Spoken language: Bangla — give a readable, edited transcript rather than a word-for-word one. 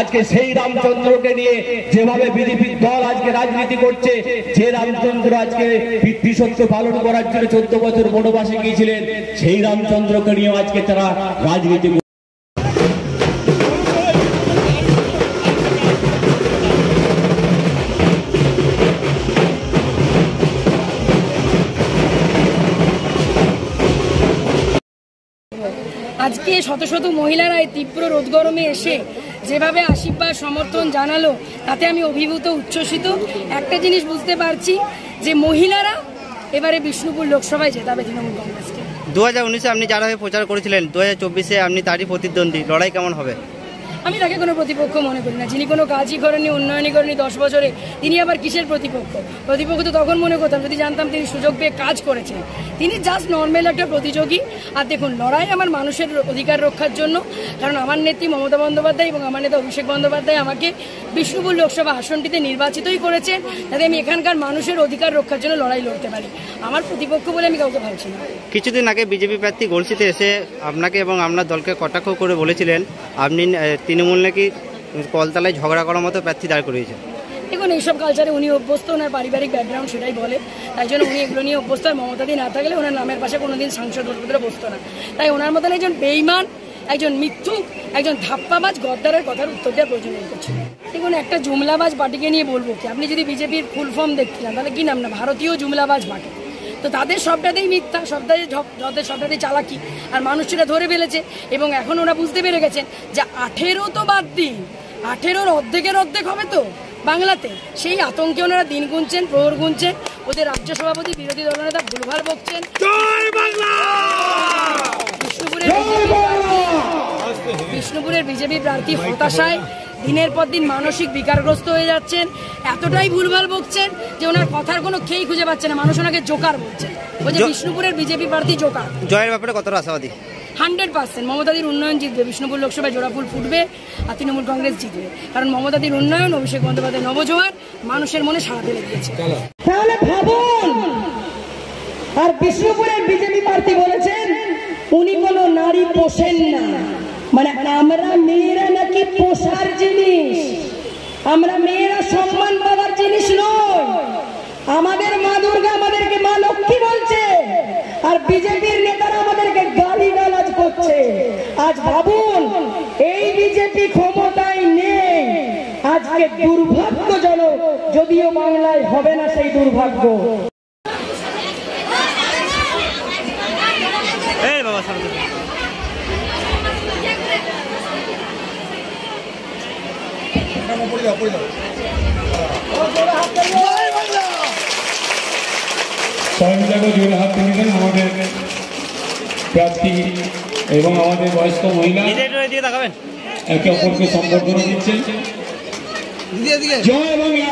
আজকে সেই রামচন্দ্রকে নিয়ে যেভাবে বিজেপি দল আজকে রাজনীতি করছে, যে রামচন্দ্র আজকে পিতৃসত্য পালন করার জন্য 14 বছর বনবাসে গিয়েছিলেন, সেই রামচন্দ্রকে নিয়ে আজকে তারা রাজনীতি। আজকে শত শত মহিলারা এই তীব্র রোদ গরমে এসে যেভাবে আশীর্বাদ সমর্থন জানালো, তাতে আমি অভিভূত, উচ্ছ্বসিত। একটা জিনিস বুঝতে পারছি যে মহিলারা এবারে বিষ্ণুপুর লোকসভায় জেতাবে তৃণমূল কংগ্রেসকে। 2019-এ আপনি যারা হয়ে প্রচার করেছিলেন, 2024-এ আপনি তারই প্রতিদ্বন্দ্বী, লড়াই কেমন হবে? আমি তাকে কোনো প্রতিপক্ষ মনে করি না। যিনি কোনো কাজই করেননি, উন্নয়নই করেনি 10 বছরে, তিনি আবার কিসের প্রতিপক্ষ? প্রতিপক্ষ তো তখন মনে করতাম যদি জানতাম তিনি সুযোগ পেয়ে কাজ করেছেন। তিনি জাস্ট নর্মাল একটা প্রতিযোগী। আর দেখুন, লড়াই আমার মানুষের অধিকার রক্ষার জন্য, কারণ আমার নেত্রী মমতা বন্দ্যোপাধ্যায় এবং আমার নেতা অভিষেক বন্দ্যোপাধ্যায় আমাকে বিষ্ণুপুর লোকসভা আসনটিতে নির্বাচিতই করেছেন, যাতে আমি এখানকার মানুষের অধিকার রক্ষার জন্য লড়াই লড়তে পারি। আমার প্রতিপক্ষ বলে আমি কাউকে ভাবছি না। কিছুদিন আগে বিজেপি প্রার্থী গলসিতে এসে আপনাকে এবং আপনার দলকে কটাক্ষ করে বলেছিলেন আপনি তৃণমূল নাকি কলতলায় ঝগড়া করার মতো প্রার্থী দাঁড় করিয়েছে। দেখুন, এইসব কালচারে উনি অভ্যস্ত, ওনার পারিবারিক ব্যাকগ্রাউন্ড সেটাই বলে, তাই জন্য উনি এগুলো নিয়ে অভ্যস্ত। মমতাদি না থাকলে ওনার নামের পাশে কোনোদিন সাংসদ পদে বসতো না। তাই ওনার মতন একজন বেইমান, একজন মিথ্যুক, একজন ধাপ্পাবাজ গদ্দারের কথার উত্তর দেওয়ার প্রয়োজন করছে। দেখুন, একটা জুমলাবাজ পার্টিকে নিয়ে বলবো কি? আপনি যদি বিজেপির ফুল ফর্ম দেখছিলেন, তাহলে কি নাম না? ভারতীয় জুমলাবাজ পার্টি। তো তাদের সবটাতেই মিথ্যা, সবটাতেই চালাকি, আর মানুষ সেটা ধরে ফেলেছে। এবং এখন ওরা বুঝতে পেরে গেছেন যে 18 তো বাদ দিন, 18-র অর্ধেকের অর্ধেক হবে তো বাংলাতে। সেই আতঙ্কে ওনারা দিন গুনছেন, প্রহর গুনছেন। ওদের রাজ্য সভাপতি বিরোধী দলনেতা ভুলভাল বকছেন। বিষ্ণুপুরের বিজেপি প্রার্থী হতাশায় দিনের পর দিন মানসিক বিকারগ্রস্ত হয়ে যাচ্ছেন। এতটাই ভুলভাল বকছেন যে ওনার কথার কোনো খেই খুঁজে পাচ্ছে না। মানুষ ওনাকে জোকার বলছে। ওই যে বিষ্ণুপুরের বিজেপি প্রার্থী জোকার। জয়ের ব্যাপারে কতটা আশাবাদী? 100%। মমতাদির উন্নয়ন জিতবে, বিষ্ণুপুর লোকসভায় জোড়াফুল ফুটবে, আর তৃণমূল কংগ্রেস জিতবে। কারণ মমতাদির উন্নয়ন, অভিষেক বন্দ্যোপাধ্যায় নবজোয়ার মানুষের মনে সাড়া ফেলে দিয়েছে। তাহলে ভাবুন, আর বিষ্ণুপুরের বিজেপি প্রার্থী বলেছেন উনি কোনো নারী পোষেন না। মানে আমরা মেয়েরা নাকি পোষার জিনিস, আমরা মেয়েরা সম্মান পাওয়ার জিনিস নয়। আমাদের মা দুর্গা আমাদেরকে মা লক্ষ্মী বলছে, আর বিজেপির নেতারা আমাদেরকে গালিগালাজ করছে। আজ ভাবুন, এই বিজেপি ক্ষমতায় নেই। আজকে দুর্ভাগ্যজনক, যদিও বাংলায় হবে না সেই দুর্ভাগ্য। জোরে হাত তুলে আমাদের প্রার্থী এবং আমাদের বয়স্ক মহিলা একে অপরকে সম্বর্ধনা দিচ্ছেন। জয় বাংলা।